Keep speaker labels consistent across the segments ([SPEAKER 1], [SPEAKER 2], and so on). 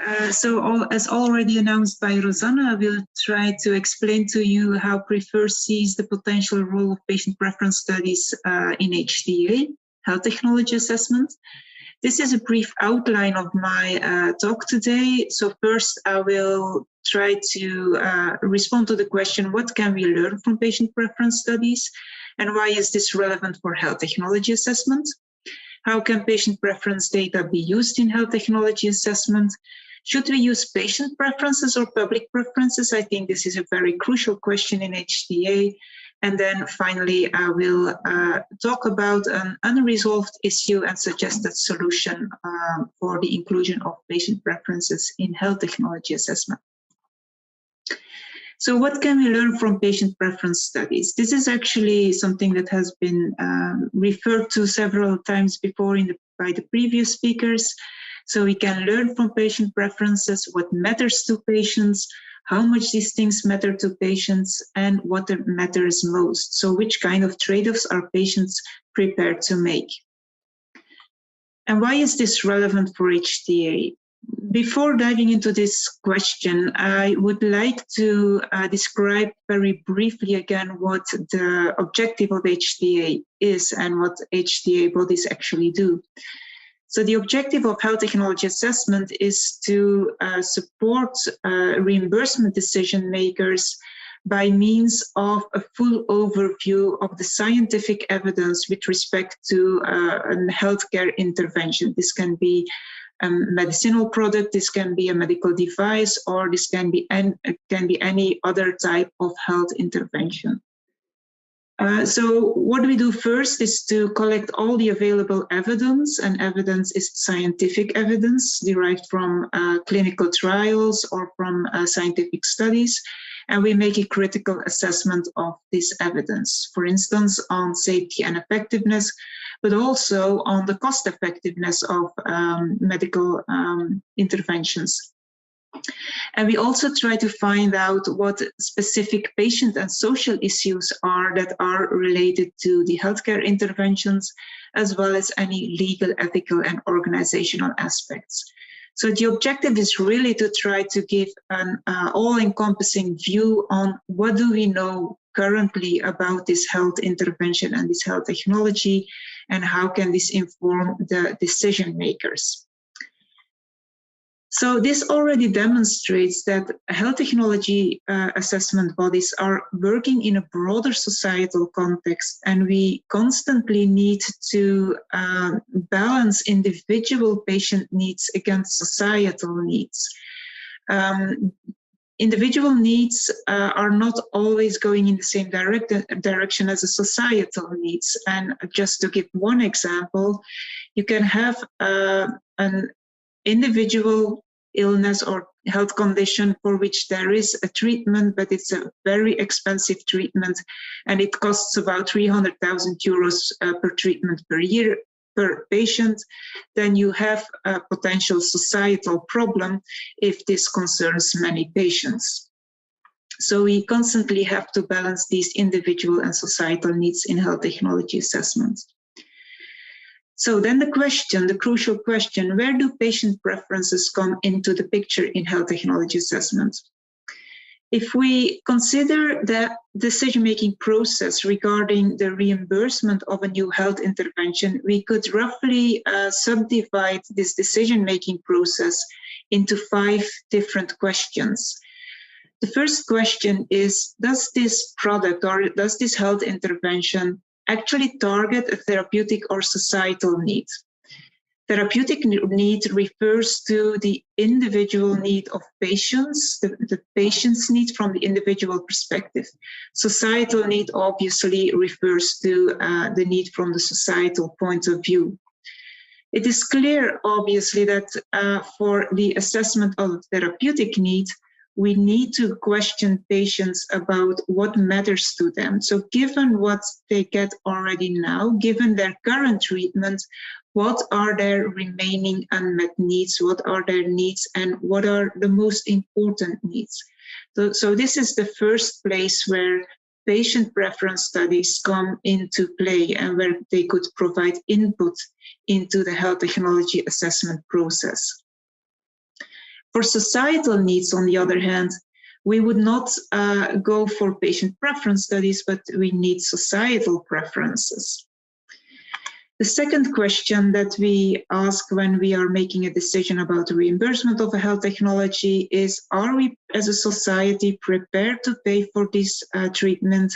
[SPEAKER 1] As already announced by Rosanna, I will try to explain to you how Prefer sees the potential role of patient preference studies in HTA, health technology assessment. This is a brief outline of my talk today. So first, I will try to respond to the question, what can we learn from patient preference studies? And why is this relevant for health technology assessment? How can patient preference data be used in health technology assessment? Should we use patient preferences or public preferences? I think this is a very crucial question in HTA. And then finally, I will talk about an unresolved issue and suggested solution for the inclusion of patient preferences in health technology assessment. So what can we learn from patient preference studies? This is actually something that has been referred to several times before by the previous speakers. So we can learn from patient preferences what matters to patients, how much these things matter to patients, and what matters most. So which kind of trade-offs are patients prepared to make? And why is this relevant for HTA? Before diving into this question, I would like to describe very briefly again what the objective of HTA is and what HTA bodies actually do. So the objective of health technology assessment is to support reimbursement decision makers by means of a full overview of the scientific evidence with respect to a healthcare intervention. This can be a medicinal product, this can be a medical device, or this can be any other type of health intervention. So what we do first is to collect all the available evidence, and evidence is scientific evidence derived from clinical trials or from scientific studies, and we make a critical assessment of this evidence, for instance, on safety and effectiveness, but also on the cost effectiveness of medical interventions. And we also try to find out what specific patient and social issues are that are related to the healthcare interventions, as well as any legal, ethical, and organizational aspects. So the objective is really to try to give an all-encompassing view on what do we know currently about this health intervention and this health technology, and how can this inform the decision makers. So this already demonstrates that health technology assessment bodies are working in a broader societal context, and we constantly need to balance individual patient needs against societal needs. Individual needs are not always going in the same direction as a societal needs. And just to give one example, you can have an individual illness or health condition for which there is a treatment, but it's a very expensive treatment, and it costs about 300,000 euros per treatment per year per patient. Then you have a potential societal problem if this concerns many patients. So we constantly have to balance these individual and societal needs in health technology assessments. So then the question, the crucial question, where do patient preferences come into the picture in health technology assessment? If we consider the decision-making process regarding the reimbursement of a new health intervention, we could roughly subdivide this decision-making process into 5 different questions. The first question is, does this product or does this health intervention actually target a therapeutic or societal need? Therapeutic need refers to the individual need of patients, the patient's need from the individual perspective. Societal need obviously refers to the need from the societal point of view. It is clear, obviously, that for the assessment of therapeutic need, we need to question patients about what matters to them. So given what they get already now, given their current treatment, what are their remaining unmet needs, what are their needs, and what are the most important needs? So this is the first place where patient preference studies come into play and where they could provide input into the health technology assessment process. For societal needs, on the other hand, we would not go for patient preference studies, but we need societal preferences. The second question that we ask when we are making a decision about the reimbursement of a health technology is, are we as a society prepared to pay for this treatment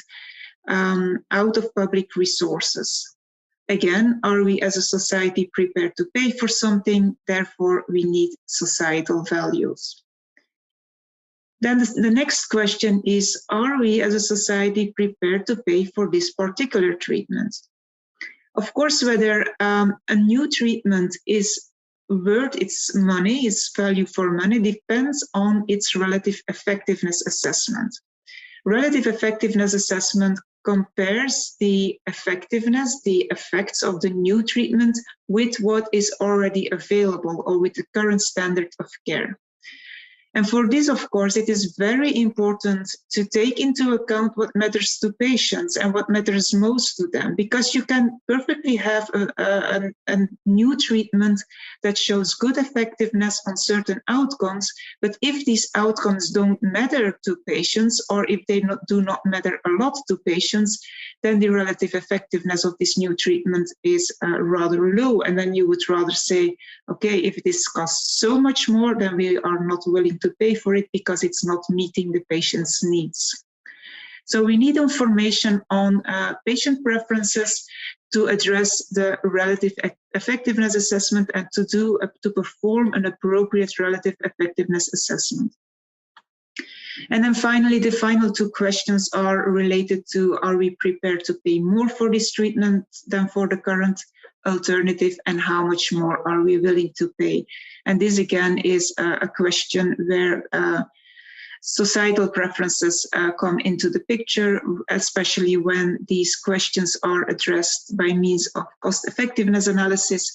[SPEAKER 1] out of public resources? Again, are we as a society prepared to pay for something? Therefore, we need societal values. Then the next question is, are we as a society prepared to pay for this particular treatment? Of course, whether a new treatment is worth its money, its value for money, depends on its relative effectiveness assessment. Relative effectiveness assessment compares the effectiveness, the effects of the new treatment with what is already available or with the current standard of care. And for this, of course, it is very important to take into account what matters to patients and what matters most to them, because you can perfectly have a new treatment that shows good effectiveness on certain outcomes, but if these outcomes don't matter to patients, or if they do not matter a lot to patients, then the relative effectiveness of this new treatment is rather low. And then you would rather say, okay, if this costs so much more, then we are not willing to pay for it because it's not meeting the patient's needs. So we need information on patient preferences to address the relative effectiveness assessment and to perform an appropriate relative effectiveness assessment. And then finally, the final two questions are related to, are we prepared to pay more for this treatment than for the current alternative, and how much more are we willing to pay? And this again is a question where societal preferences come into the picture, especially when these questions are addressed by means of cost effectiveness analysis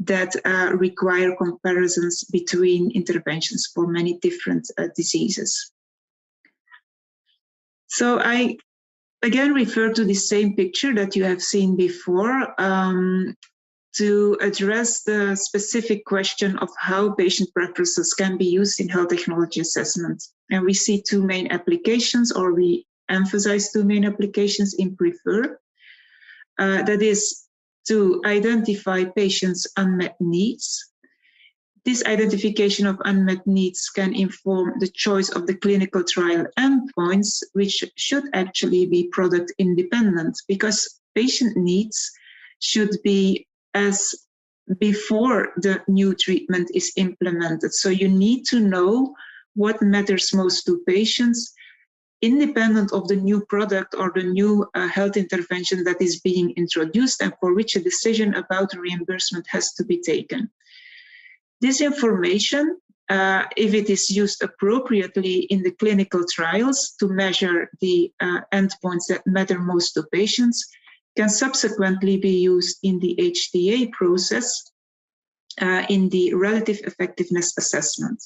[SPEAKER 1] that require comparisons between interventions for many different diseases. So I again refer to the same picture that you have seen before to address the specific question of how patient preferences can be used in health technology assessment. And we see two main applications, or we emphasize two main applications in PREFER. That is to identify patients' unmet needs. This identification of unmet needs can inform the choice of the clinical trial endpoints, which should actually be product independent, because patient needs should be as before the new treatment is implemented. So you need to know what matters most to patients, independent of the new product or the new health intervention that is being introduced and for which a decision about reimbursement has to be taken. This information, if it is used appropriately in the clinical trials to measure the endpoints that matter most to patients, can subsequently be used in the HTA process in the relative effectiveness assessment.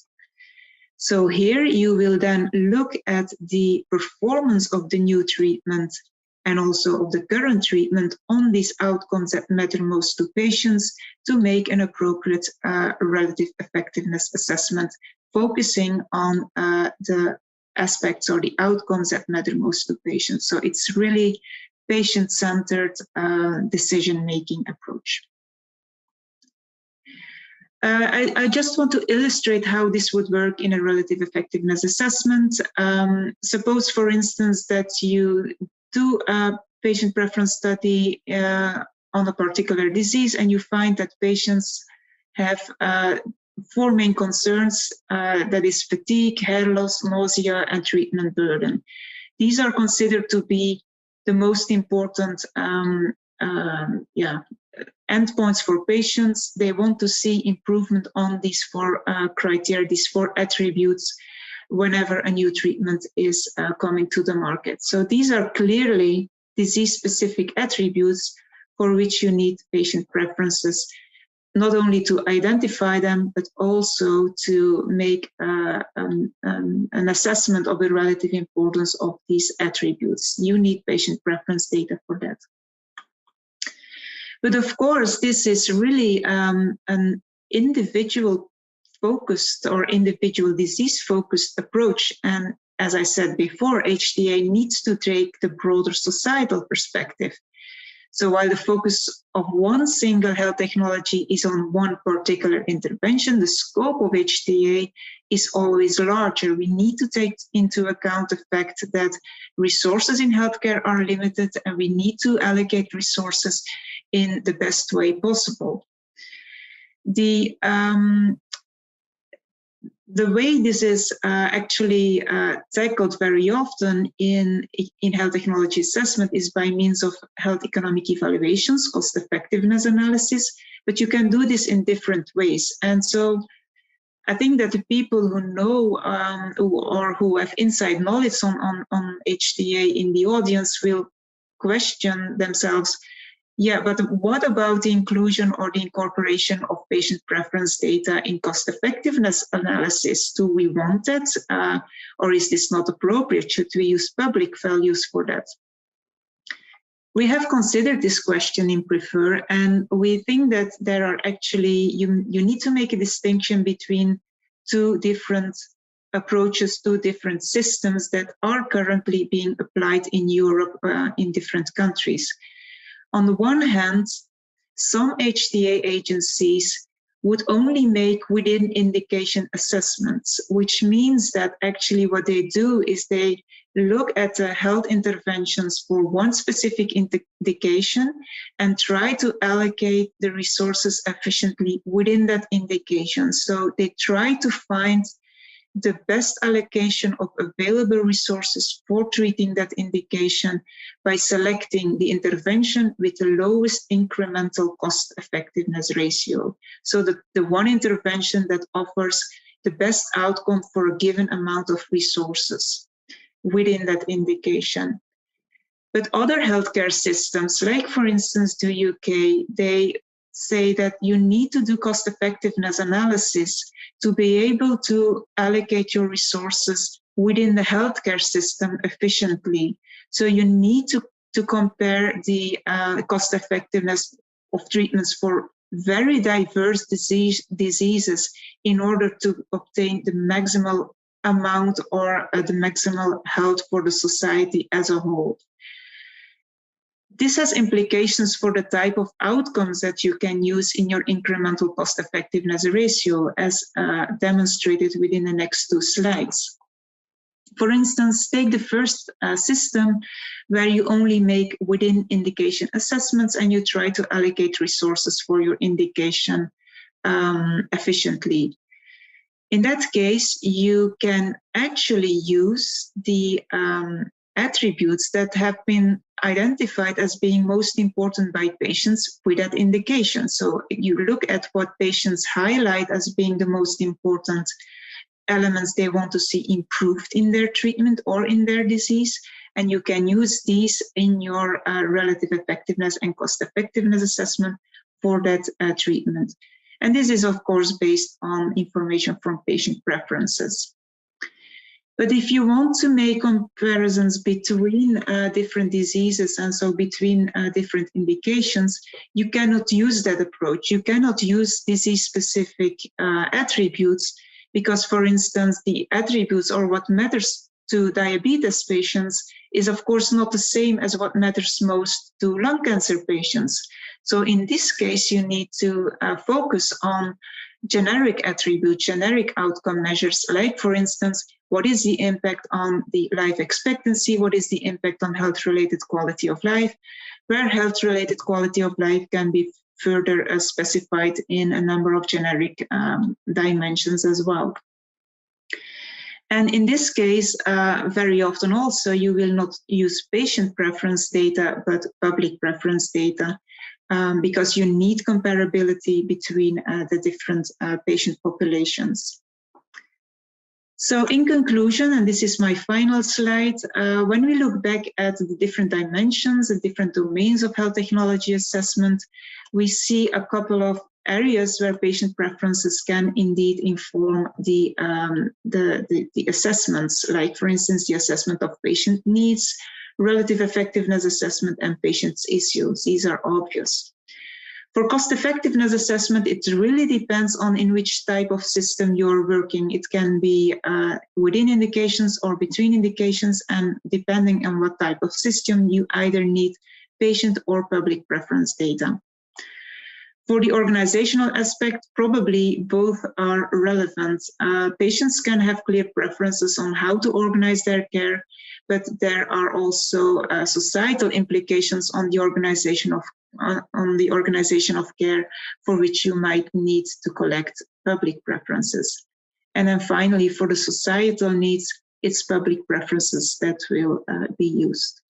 [SPEAKER 1] So here you will then look at the performance of the new treatment and also of the current treatment on these outcomes that matter most to patients to make an appropriate relative effectiveness assessment, focusing on the aspects or the outcomes that matter most to patients. So it's really patient-centered decision-making approach. I just want to illustrate how this would work in a relative effectiveness assessment. Suppose, for instance, that you do a patient preference study on a particular disease and you find that patients have four main concerns, that is fatigue, hair loss, nausea, and treatment burden. These are considered to be the most important endpoints for patients. They want to see improvement on these four criteria, these four attributes, whenever a new treatment is coming to the market. So these are clearly disease-specific attributes for which you need patient preferences, not only to identify them, but also to make an assessment of the relative importance of these attributes. You need patient preference data for that. But of course, this is really an individual focused or individual disease focused approach. And as I said before, HTA needs to take the broader societal perspective. So while the focus of one single health technology is on one particular intervention, the scope of HTA is always larger. We need to take into account the fact that resources in healthcare are limited, and we need to allocate resources in the best way possible. The way this is actually tackled very often in health technology assessment is by means of health economic evaluations, cost effectiveness analysis, but you can do this in different ways. And so I think that the people who know or who have inside knowledge on HTA in the audience will question themselves, yeah, but what about the inclusion or the incorporation of patient preference data in cost effectiveness analysis? Do we want that, or is this not appropriate? Should we use public values for that? We have considered this question in Prefer, and we think that there are actually, you need to make a distinction between two different approaches, two different systems that are currently being applied in Europe in different countries. On the one hand, some HTA agencies would only make within indication assessments, which means that actually what they do is they look at the health interventions for one specific indication and try to allocate the resources efficiently within that indication. So they try to find the best allocation of available resources for treating that indication by selecting the intervention with the lowest incremental cost effectiveness ratio. So the one intervention that offers the best outcome for a given amount of resources within that indication. But other healthcare systems, like for instance the UK, they say that you need to do cost effectiveness analysis to be able to allocate your resources within the healthcare system efficiently. So you need to compare the cost effectiveness of treatments for very diverse diseases in order to obtain the maximal amount or the maximal health for the society as a whole. This has implications for the type of outcomes that you can use in your incremental cost effectiveness ratio, as demonstrated within the next two slides. For instance, take the first system where you only make within indication assessments and you try to allocate resources for your indication efficiently. In that case, you can actually use the attributes that have been identified as being most important by patients with that indication. So you look at what patients highlight as being the most important elements they want to see improved in their treatment or in their disease, and you can use these in your relative effectiveness and cost effectiveness assessment for that treatment. And this is, of course, based on information from patient preferences. But if you want to make comparisons between different diseases and so between different indications, you cannot use that approach. You cannot use disease-specific attributes because, for instance, the attributes or what matters to diabetes patients is, of course, not the same as what matters most to lung cancer patients. So in this case, you need to focus on generic attributes, generic outcome measures, like, for instance, what is the impact on the life expectancy? What is the impact on health-related quality of life? Where health-related quality of life can be further specified in a number of generic dimensions as well. And in this case, very often also, you will not use patient preference data, but public preference data, because you need comparability between the different patient populations. So in conclusion, and this is my final slide, when we look back at the different dimensions, the different domains of health technology assessment, we see a couple of areas where patient preferences can indeed inform the assessments, like, for instance, the assessment of patient needs, relative effectiveness assessment, and patient's issues. These are obvious. For cost effectiveness assessment, it really depends on in which type of system you're working. It can be within indications or between indications, and depending on what type of system, you either need patient or public preference data. For the organizational aspect, probably both are relevant. Patients can have clear preferences on how to organize their care, but there are also societal implications on the organization of care, for which you might need to collect public preferences. And then finally, for the societal needs, it's public preferences that will be used.